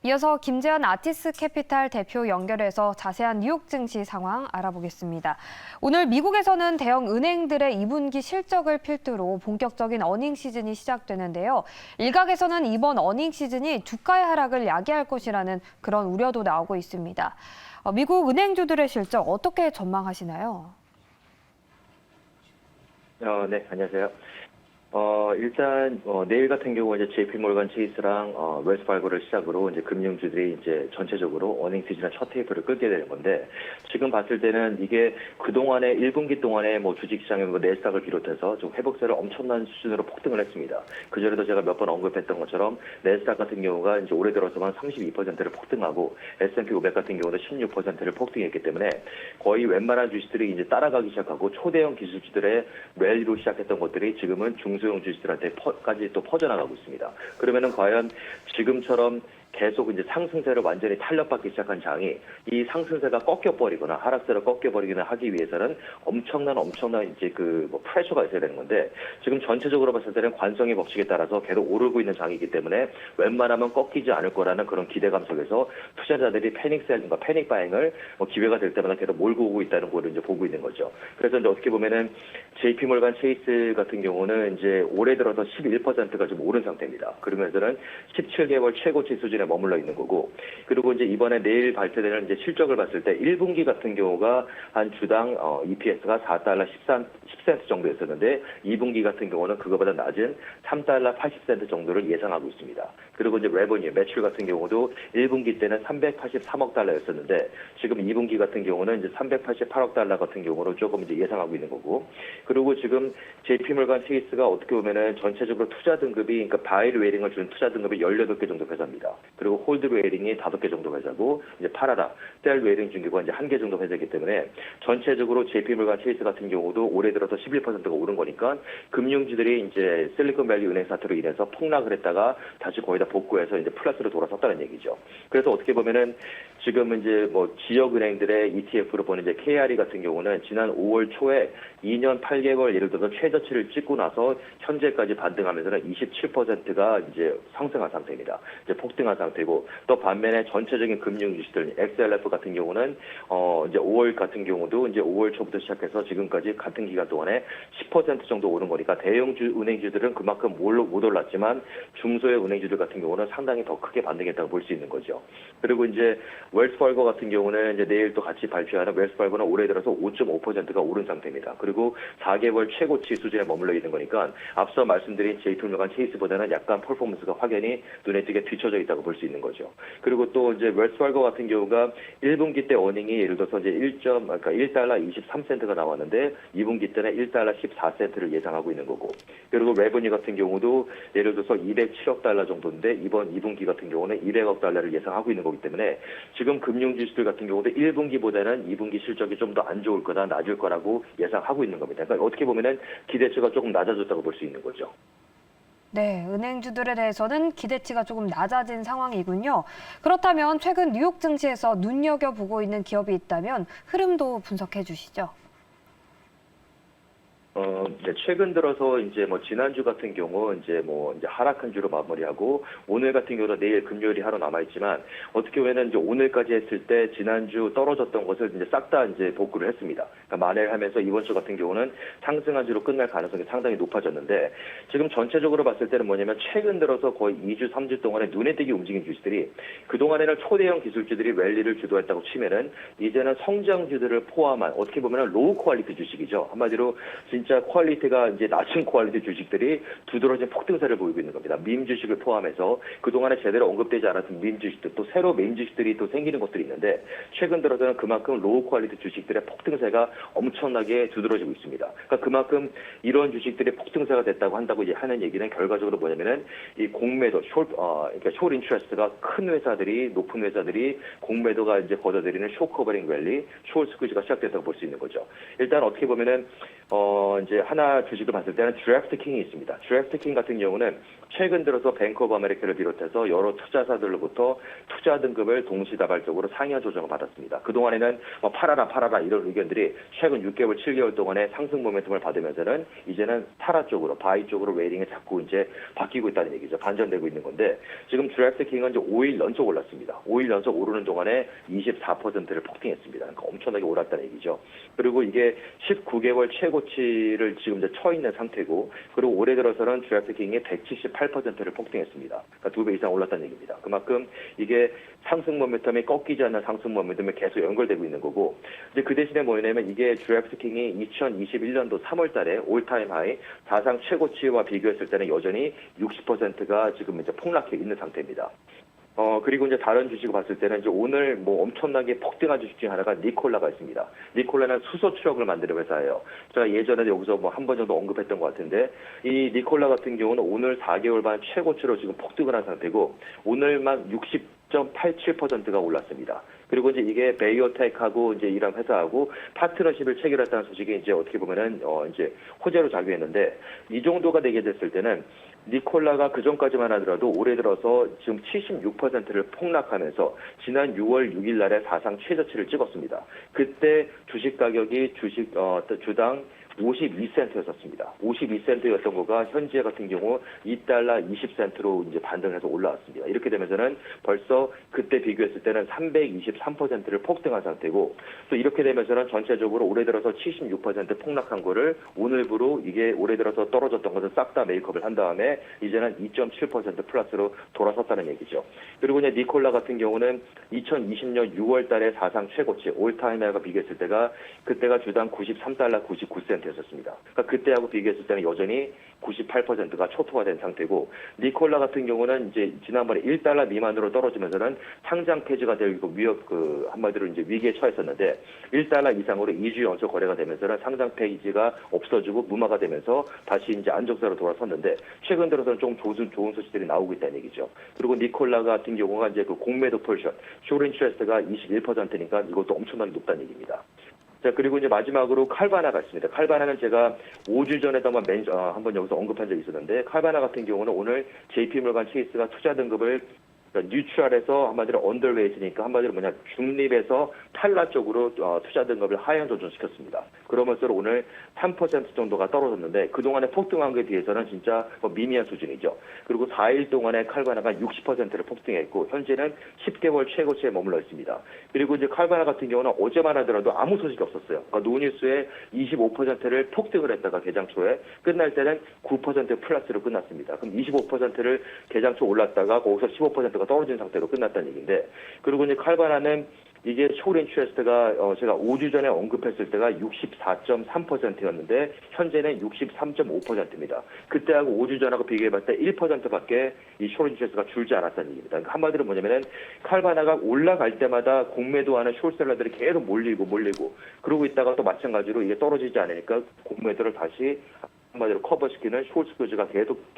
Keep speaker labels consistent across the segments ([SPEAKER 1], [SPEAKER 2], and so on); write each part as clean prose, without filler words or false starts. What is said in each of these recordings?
[SPEAKER 1] 이어서 김재현 아티스 캐피탈 대표 연결해서 자세한 뉴욕 증시 상황 알아보겠습니다. 오늘 미국에서는 대형 은행들의 2분기 실적을 필두로 본격적인 어닝 시즌이 시작되는데요. 일각에서는 이번 어닝 시즌이 주가의 하락을 야기할 것이라는 그런 우려도 나오고 있습니다. 미국 은행주들의 실적 어떻게 전망하시나요?
[SPEAKER 2] 네, 안녕하세요. 일단 내일 같은 경우 이제 JP모르건 체이스랑 웰스파고를 시작으로 이제 금융주들이 이제 전체적으로 어닝 시즌의 첫 테이프를 끌게 되는 건데, 지금 봤을 때는 이게 그동안에 1분기 동안에 뭐 주식시장의 내스닥을 비롯해서 좀 회복세를 엄청난 수준으로 폭등을 했습니다. 그전에도 제가 몇 번 언급했던 것처럼 내스닥 같은 경우가 이제 올해 들어서만 32%를 폭등하고 S&P 500 같은 경우도 16%를 폭등했기 때문에 거의 웬만한 주식들이 이제 따라가기 시작하고 초대형 기술주들의 랠리로 시작했던 것들이 지금은 중소형 주식들한테까지 또 퍼져나가고 있습니다. 그러면은 과연 지금처럼 계속 이제 상승세를 완전히 탄력받기 시작한 장이 이 상승세가 꺾여버리거나 하락세를 꺾여버리거나 하기 위해서는 엄청난 이제 프레셔가 있어야 되는 건데, 지금 전체적으로 봤을 때는 관성의 법칙에 따라서 계속 오르고 있는 장이기 때문에 웬만하면 꺾이지 않을 거라는 그런 기대감 속에서 투자자들이 패닉셀과 패닉 바잉을 기회가 될 때마다 계속 몰고 오고 있다는 걸 이제 보고 있는 거죠. 그래서 이제 어떻게 보면은 JP모르건 체이스 같은 경우는 이제 올해 들어서 11%가 좀 오른 상태입니다. 그러면서는 17개월 최고치 수준에 머물러 있는 거고, 그리고 이제 이번에 내일 발표되는 이제 실적을 봤을 때 1분기 같은 경우가 한 주당 EPS가 4달러 10센트 정도였었는데 2분기 같은 경우는 그거보다 낮은 3달러 80센트 정도를 예상하고 있습니다. 그리고 이제 레버뉴, 매출 같은 경우도 1분기 때는 383억 달러였었는데 지금 2분기 같은 경우는 이제 388억 달러 같은 경우로 조금 이제 예상하고 있는 거고, 그리고 지금 JP모르건 체이스가 어떻게 보면은 전체적으로 투자 등급이, 그러니까 바이 웨이팅을 주는 투자 등급이 18개 정도 회사입니다. 그리고 홀드 웨이팅이 5개 정도 회사고, 이제 팔아라, 셀 웨이팅 중개가 이제 1개 정도 회사이기 때문에 전체적으로 JP모르건 체이스 같은 경우도 올해 들어서 11%가 오른 거니까 금융주들이 이제 실리콘밸리 은행 사태로 인해서 폭락을 했다가 다시 거의 다 복구해서 이제 플러스로 돌아섰다는 얘기죠. 그래서 어떻게 보면은 지금 이제 뭐 지역 은행들의 ETF로 보는 이제 KRE 같은 경우는 지난 5월 초에 2년 8개월 예를 들어서 최저치를 찍고 나서 현재까지 반등하면서는 27%가 이제 상승한 상태입니다. 이제 폭등한 상태고, 또 반면에 전체적인 금융 주식들 XLF 같은 경우는 이제 5월 같은 경우도 이제 5월 초부터 시작해서 지금까지 같은 기간 동안에 10% 정도 오른 거니까 대형 은행주들은 그만큼 못 올랐지만 중소형 은행주들 같은 경우는 상당히 더 크게 반등했다고 볼 수 있는 거죠. 그리고 이제 웰스파고 같은 경우는 이제 내일 또 같이 발표하는 웰스파고는 올해 들어서 5.5%가 오른 상태입니다. 그리고 4개월 최고치 수준에 머물러 있는 거니까 앞서 말씀드린 JP모르건 체이스보다는 약간 퍼포먼스가 확연히 눈에 띄게 뒤쳐져 있다고 볼 수 있는 거죠. 그리고 또 이제 웰스파고 같은 경우가 1분기 때 어닝이 예를 들어서 이제 1달러 23센트가 나왔는데 2분기 때는 1달러 14센트를 예상하고 있는 거고, 그리고 레버뉴 같은 경우도 예를 들어서 207억 달러 정도인데 이번 2분기 같은 경우는 200억 달러를 예상하고 있는 거기 때문에 지금 금융주식들 같은 경우도 1분기보다는 2분기 실적이 좀 더 안 좋을 거다, 낮을 거라고 예상하고 있는 겁니다. 그러니까 어떻게 보면은 기대치가 조금 낮아졌다고 볼 수 있는 거죠.
[SPEAKER 1] 네, 은행주들에 대해서는 기대치가 조금 낮아진 상황이군요. 그렇다면 최근 뉴욕 증시에서 눈여겨보고 있는 기업이 있다면 흐름도 분석해 주시죠.
[SPEAKER 2] 이제 최근 들어서 이제 뭐 지난주 같은 경우 이제 하락한 주로 마무리하고, 오늘 같은 경우는 내일 금요일이 하루 남아있지만 어떻게 보면 이제 오늘까지 했을 때 지난주 떨어졌던 것을 이제 싹 다 이제 복구를 했습니다. 그러니까 만회하면서 이번 주 같은 경우는 상승한 주로 끝날 가능성이 상당히 높아졌는데, 지금 전체적으로 봤을 때는 뭐냐면 최근 들어서 거의 2주, 3주 동안에 눈에 띄게 움직인 주식들이, 그동안에는 초대형 기술주들이 랠리를 주도했다고 치면은 이제는 성장주들을 포함한 어떻게 보면은 로우 퀄리티 주식이죠. 한마디로 진짜 퀄리티가 이제 낮은 퀄리티 주식들이 두드러진 폭등세를 보이고 있는 겁니다. 밈 주식을 포함해서 그동안에 제대로 언급되지 않았던 밈 주식들, 또 새로 밈 주식들이 또 생기는 것들이 있는데, 최근 들어서는 그만큼 로우 퀄리티 주식들의 폭등세가 엄청나게 두드러지고 있습니다. 그러니까 그만큼 이런 주식들이 폭등세가 됐다고 한다고 이제 하는 얘기는 결과적으로 뭐냐면은 이 공매도, 그러니까 숏 인트레스트가 큰 회사들이, 높은 회사들이 공매도가 이제 걷어들이는 숏 커버링 랠리, 숏 스퀴즈가 시작됐다고 볼 수 있는 거죠. 일단 어떻게 보면은 이제 하나 주식을 봤을 때는 드래프트킹이 있습니다. 드래프트킹 같은 경우는 최근 들어서 뱅크 오브 아메리카를 비롯해서 여러 투자사들로부터 투자 등급을 동시다발적으로 상향 조정을 받았습니다. 그동안에는 뭐 팔아라 이런 의견들이 최근 6개월, 7개월 동안에 상승 모멘텀을 받으면서는 이제는 팔아 쪽으로, 바이 쪽으로 웨이팅이 자꾸 이제 바뀌고 있다는 얘기죠. 반전되고 있는 건데 지금 드래프트킹은 이제 5일 연속 올랐습니다. 5일 연속 오르는 동안에 24%를 폭등했습니다. 그러니까 엄청나게 올랐다는 얘기죠. 그리고 이게 19개월 최고치를 지금 이제 쳐 있는 상태고, 그리고 올해 들어서는 드래프트킹이 178%를 폭등했습니다. 그러니까 2배 이상 올랐다는 얘기입니다. 그만큼 이게 상승 모멘텀이 꺾이지 않는 상승 모멘텀이 계속 연결되고 있는 거고, 이제 그 대신에 뭐냐면 이게 드래프트킹이 2021년도 3월 달에 올타임 하이 사상 최고치와 비교했을 때는 여전히 60%가 지금 이제 폭락해 있는 상태입니다. 그리고 이제 다른 주식을 봤을 때는 이제 오늘 뭐 엄청나게 폭등한 주식 중에 하나가 니콜라가 있습니다. 니콜라는 수소 트럭을 만드는 회사예요. 제가 예전에 여기서 뭐 한 번 정도 언급했던 것 같은데, 이 니콜라 같은 경우는 오늘 4개월 반 최고치로 지금 폭등을 한 상태고, 오늘만 60.87%가 올랐습니다. 그리고 이제 이게 베이오텍하고 이제 이런 회사하고 파트너십을 체결했다는 소식이 이제 어떻게 보면은 이제 호재로 작용했는데, 이 정도가 되게 됐을 때는 니콜라가 그 전까지만 하더라도 올해 들어서 지금 76%를 폭락하면서 지난 6월 6일 날에 사상 최저치를 찍었습니다. 그때 주식 가격이 주당 52센트였었습니다. 52센트였던 거가 현재 같은 경우 2달러 20센트로 이제 반등해서 올라왔습니다. 이렇게 되면서는 벌써 그때 비교했을 때는 323%를 폭등한 상태고, 또 이렇게 되면서는 전체적으로 올해 들어서 76% 폭락한 거를 오늘부로 이게 올해 들어서 떨어졌던 것을 싹 다 메이크업을 한 다음에 이제는 2.7% 플러스로 돌아섰다는 얘기죠. 그리고 이제 니콜라 같은 경우는 2020년 6월 달에 사상 최고치 올타임하이가 비교했을 때가 그때가 주당 93달러 99센트였었습니다. 그러니까 그때하고 비교했을 때는 여전히 98%가 초토화된 상태고, 니콜라 같은 경우는 이제 지난번에 1달러 미만으로 떨어지면서는 상장 폐지가 되고 한마디로 이제 위기에 처했었는데, 1달러 이상으로 2주 연속 거래가 되면서는 상장 폐지가 없어지고 무마가 되면서 다시 이제 안정세로 돌아섰는데, 최근 들어서는 좀 좋은 소식들이 나오고 있다는 얘기죠. 그리고 니콜라 같은 경우가 이제 그 공매도 포지션, 쇼린 트레스트가 21%니까 이것도 엄청나게 높다는 얘기입니다. 자, 그리고 이제 마지막으로 칼바나가 있습니다. 칼바나는 제가 5주 전에도 한번 여기서 언급한 적이 있었는데, 칼바나 같은 경우는 오늘 JP모건 체이스가 투자 등급을 뉴트럴에서 한마디로 언더웨이트니까 한마디로 중립에서 탈락 쪽으로 투자 등급을 하향 조정시켰습니다. 그러면서 오늘 3% 정도가 떨어졌는데, 그동안에 폭등한 것에 비해서는 진짜 미미한 수준이죠. 그리고 4일 동안에 칼바나가 60%를 폭등했고, 현재는 10개월 최고치에 머물러 있습니다. 그리고 이제 칼바나 같은 경우는 어제만 하더라도 아무 소식이 없었어요. 그러니까 노뉴스에 25%를 폭등을 했다가 개장 초에 끝날 때는 9% 플러스로 끝났습니다. 그럼 25%를 개장 초 올랐다가 거기서 15%가 떨어진 상태로 끝났다는 얘기인데, 그리고 이제 칼바나는 이게 쇼린 트레스트가 제가 5주 전에 언급했을 때가 64.3%였는데 현재는 63.5%입니다. 그때하고 5주 전하고 비교해봤을 때 1%밖에 이 쇼린 트레스트가 줄지 않았다는 얘기입니다. 그러니까 한마디로 뭐냐면은 칼바나가 올라갈 때마다 공매도하는 숏셀러들이 계속 몰리고 그러고 있다가 또 마찬가지로 이게 떨어지지 않으니까 공매도를 다시 한마디로 커버시키는 숏스크즈가 계속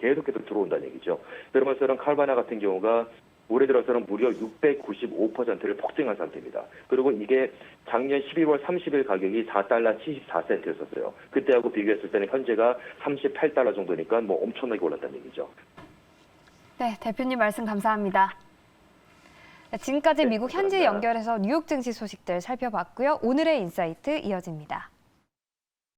[SPEAKER 2] 들어온다는 얘기죠. 그러면서는 칼바나 같은 경우가 올해 들어서는 무려 695%를 폭등한 상태입니다. 그리고 이게 작년 12월 30일 가격이 4달러 74센트였었어요. 그때하고 비교했을 때는 현재가 38달러 정도니까 뭐 엄청나게 올랐다는 얘기죠.
[SPEAKER 1] 네, 대표님 말씀 감사합니다. 네, 지금까지 미국 현지 연결해서 뉴욕 증시 소식들 살펴봤고요. 오늘의 인사이트 이어집니다.